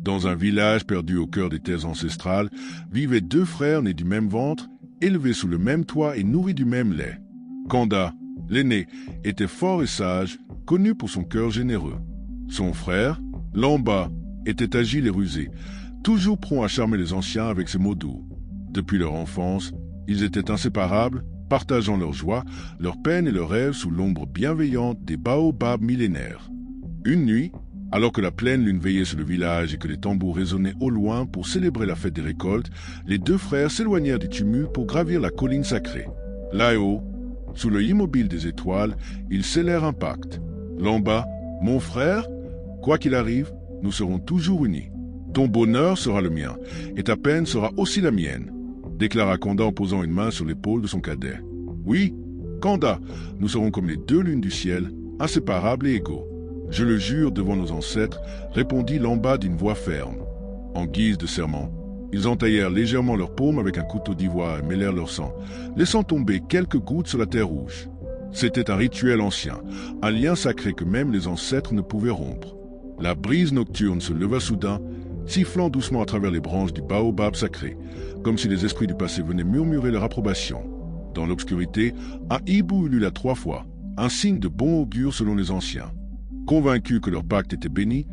Dans un village perdu au cœur des terres ancestrales, vivaient deux frères nés du même ventre, élevés sous le même toit et nourris du même lait. Kanda, l'aîné, était fort et sage, connu pour son cœur généreux. Son frère, Lamba, était agile et rusé, toujours prompt à charmer les anciens avec ses mots doux. Depuis leur enfance, ils étaient inséparables, partageant leur joie, leur peine et leurs rêves sous l'ombre bienveillante des baobabs millénaires. Une nuit, alors que la pleine lune veillait sur le village et que les tambours résonnaient au loin pour célébrer la fête des récoltes, les deux frères s'éloignèrent du tumulte pour gravir la colline sacrée. Là-haut, sous l'œil immobile des étoiles, ils scellèrent un pacte. Lamba, mon frère, quoi qu'il arrive, nous serons toujours unis. Ton bonheur sera le mien, et ta peine sera aussi la mienne, déclara Kanda en posant une main sur l'épaule de son cadet. Oui, Kanda, nous serons comme les deux lunes du ciel, inséparables et égaux. Je le jure devant nos ancêtres, répondit Lamba d'une voix ferme. En guise de serment, ils entaillèrent légèrement leurs paumes avec un couteau d'ivoire et mêlèrent leur sang, laissant tomber quelques gouttes sur la terre rouge. C'était un rituel ancien, un lien sacré que même les ancêtres ne pouvaient rompre. La brise nocturne se leva soudain, sifflant doucement à travers les branches du baobab sacré, comme si les esprits du passé venaient murmurer leur approbation. Dans l'obscurité, un hibou ulula 3 fois, un signe de bon augure selon les anciens. Convaincus que leur pacte était béni,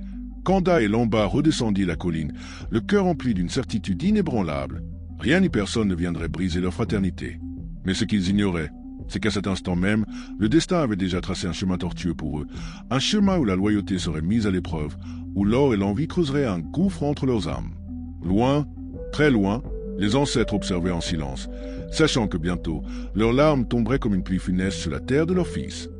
Kanda et Lamba redescendirent la colline, le cœur empli d'une certitude inébranlable. Rien ni personne ne viendrait briser leur fraternité. Mais ce qu'ils ignoraient, c'est qu'à cet instant même, le destin avait déjà tracé un chemin tortueux pour eux, un chemin où la loyauté serait mise à l'épreuve, où l'or et l'envie creuseraient un gouffre entre leurs âmes. Loin, très loin, les ancêtres observaient en silence, sachant que bientôt, leurs larmes tomberaient comme une pluie funeste sur la terre de leurs fils.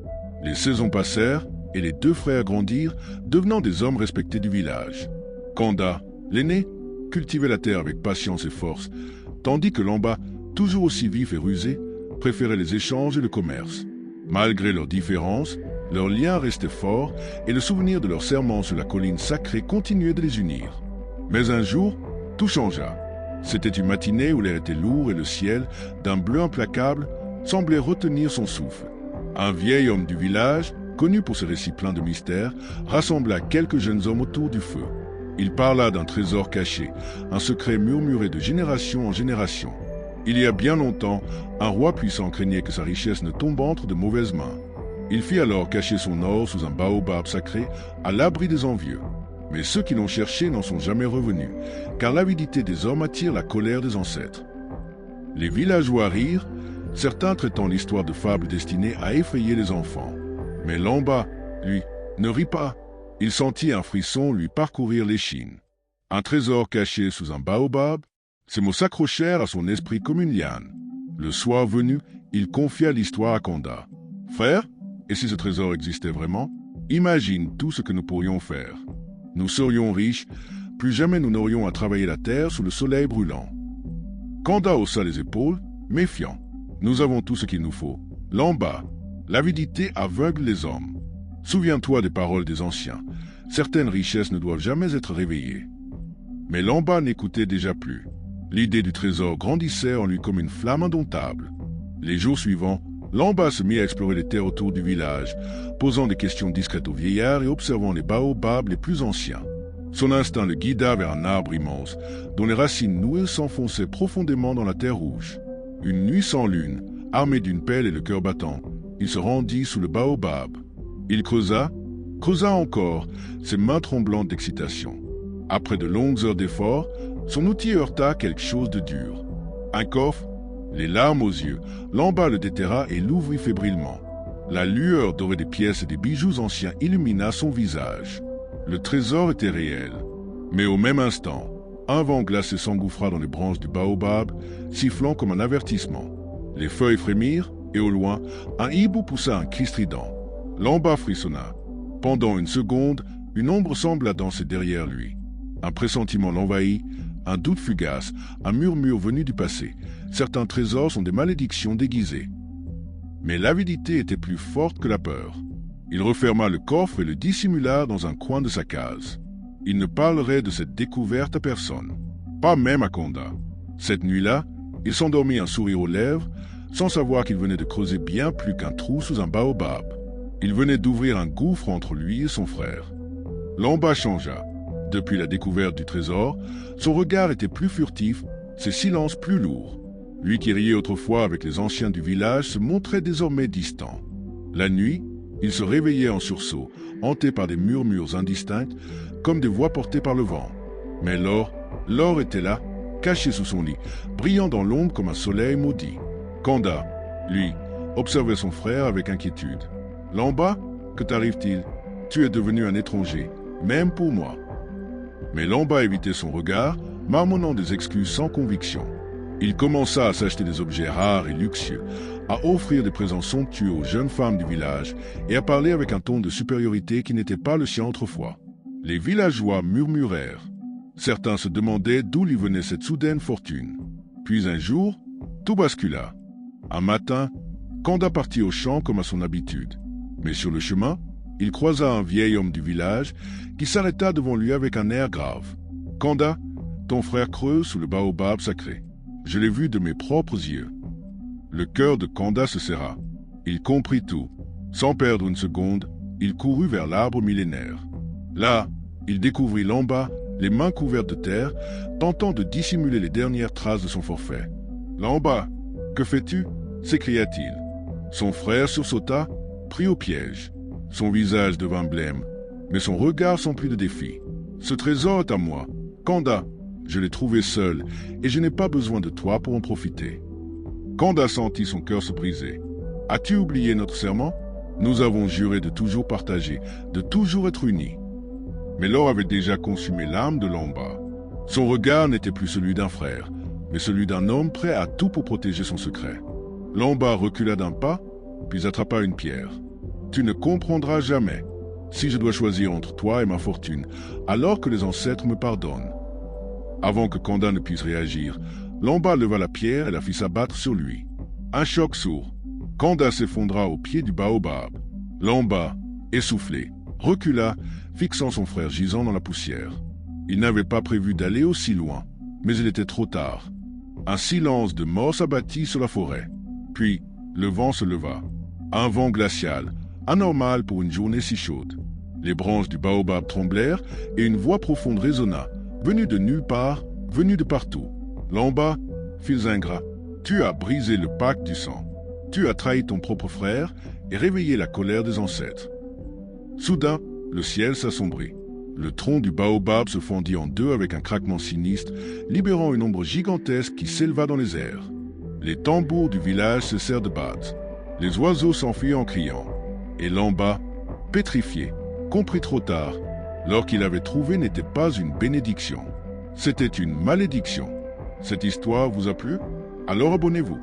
Les saisons passèrent, et les deux frères grandirent, devenant des hommes respectés du village. Kanda, l'aîné, cultivait la terre avec patience et force, tandis que Lamba, toujours aussi vif et rusé, préférait les échanges et le commerce. Malgré leurs différences, leur lien restait fort et le souvenir de leur serment sur la colline sacrée continuait de les unir. Mais un jour, tout changea. C'était une matinée où l'air était lourd et le ciel, d'un bleu implacable, semblait retenir son souffle. Un vieil homme du village, connu pour ses récits pleins de mystères, rassembla quelques jeunes hommes autour du feu. Il parla d'un trésor caché, un secret murmuré de génération en génération. Il y a bien longtemps, un roi puissant craignait que sa richesse ne tombe entre de mauvaises mains. Il fit alors cacher son or sous un baobab sacré, à l'abri des envieux. Mais ceux qui l'ont cherché n'en sont jamais revenus, car l'avidité des hommes attire la colère des ancêtres. Les villageois rirent, certains traitant l'histoire de fable destinée à effrayer les enfants. Mais Lamba, lui, ne rit pas. Il sentit un frisson lui parcourir l'échine. Un trésor caché sous un baobab, ces mots s'accrochèrent à son esprit comme une liane. Le soir venu, il confia l'histoire à Kanda. « Frère, et si ce trésor existait vraiment, imagine tout ce que nous pourrions faire. Nous serions riches, plus jamais nous n'aurions à travailler la terre sous le soleil brûlant. » Kanda haussa les épaules, méfiant. « Nous avons tout ce qu'il nous faut. Lamba, l'avidité aveugle les hommes. Souviens-toi des paroles des anciens. Certaines richesses ne doivent jamais être réveillées. » Mais Lamba n'écoutait déjà plus. L'idée du trésor grandissait en lui comme une flamme indomptable. Les jours suivants, Lamba se mit à explorer les terres autour du village, posant des questions discrètes aux vieillards et observant les baobabs les plus anciens. Son instinct le guida vers un arbre immense, dont les racines nouées s'enfonçaient profondément dans la terre rouge. Une nuit sans lune, armé d'une pelle et le cœur battant, il se rendit sous le baobab. Il creusa encore, ses mains tremblantes d'excitation. Après de longues heures d'effort, son outil heurta quelque chose de dur. Un coffre, les larmes aux yeux, Lamba le déterra et l'ouvrit fébrilement. La lueur dorée des pièces et des bijoux anciens illumina son visage. Le trésor était réel. Mais au même instant, un vent glacé s'engouffra dans les branches du baobab, sifflant comme un avertissement. Les feuilles frémirent, et au loin, un hibou poussa un cri strident. Lamba frissonna. Pendant une seconde, une ombre sembla danser derrière lui. Un pressentiment l'envahit, un doute fugace, un murmure venu du passé. Certains trésors sont des malédictions déguisées. Mais l'avidité était plus forte que la peur. Il referma le coffre et le dissimula dans un coin de sa case. Il ne parlerait de cette découverte à personne, pas même à Kanda. Cette nuit-là, il s'endormit un sourire aux lèvres, sans savoir qu'il venait de creuser bien plus qu'un trou sous un baobab. Il venait d'ouvrir un gouffre entre lui et son frère. Lamba changea. Depuis la découverte du trésor, son regard était plus furtif, ses silences plus lourds. Lui qui riait autrefois avec les anciens du village se montrait désormais distant. La nuit, il se réveillait en sursaut, hanté par des murmures indistincts, comme des voix portées par le vent. Mais l'or était là, caché sous son lit, brillant dans l'ombre comme un soleil maudit. Kanda, lui, observait son frère avec inquiétude. « Lamba, que t'arrive-t-il? Tu es devenu un étranger, même pour moi. » Mais Lamba évitait son regard, marmonnant des excuses sans conviction. Il commença à s'acheter des objets rares et luxueux, à offrir des présents somptueux aux jeunes femmes du village et à parler avec un ton de supériorité qui n'était pas le sien autrefois. Les villageois murmurèrent. Certains se demandaient d'où lui venait cette soudaine fortune. Puis un jour, tout bascula. Un matin, Kanda partit au champ comme à son habitude. Mais sur le chemin, il croisa un vieil homme du village qui s'arrêta devant lui avec un air grave. « Kanda, ton frère creuse sous le baobab sacré. Je l'ai vu de mes propres yeux. » Le cœur de Kanda se serra. Il comprit tout. Sans perdre une seconde, il courut vers l'arbre millénaire. Là, il découvrit Lamba, les mains couvertes de terre, tentant de dissimuler les dernières traces de son forfait. « Lamba, que fais-tu » s'écria-t-il. Son frère sursauta, pris au piège. Son visage devint blême, mais son regard s'emplit de défi. « Ce trésor est à moi. Kanda, je l'ai trouvé seul, et je n'ai pas besoin de toi pour en profiter. » Kanda sentit son cœur se briser. « As-tu oublié notre serment? Nous avons juré de toujours partager, de toujours être unis. » Mais l'or avait déjà consumé l'âme de Lamba. Son regard n'était plus celui d'un frère, mais celui d'un homme prêt à tout pour protéger son secret. Lamba recula d'un pas, puis attrapa une pierre. « Tu ne comprendras jamais. Si je dois choisir entre toi et ma fortune, alors que les ancêtres me pardonnent. » Avant que Kanda ne puisse réagir, Lamba leva la pierre et la fit s'abattre sur lui. Un choc sourd. Kanda s'effondra au pied du baobab. Lamba, essoufflé, recula, fixant son frère gisant dans la poussière. Il n'avait pas prévu d'aller aussi loin, mais il était trop tard. Un silence de mort s'abattit sur la forêt. Puis, le vent se leva. Un vent glacial, anormal pour une journée si chaude. Les branches du baobab tremblèrent et une voix profonde résonna, venue de nulle part, venue de partout. Lamba, fils ingrats, tu as brisé le pacte du sang. Tu as trahi ton propre frère et réveillé la colère des ancêtres. Soudain, le ciel s'assombrit. Le tronc du baobab se fendit en deux avec un craquement sinistre, libérant une ombre gigantesque qui s'éleva dans les airs. Les tambours du village cessèrent de battre. Les oiseaux s'enfuirent en criant. Et Lamba, pétrifié, comprit trop tard. L'or qu'il avait trouvé n'était pas une bénédiction. C'était une malédiction. Cette histoire vous a plu? Alors abonnez-vous.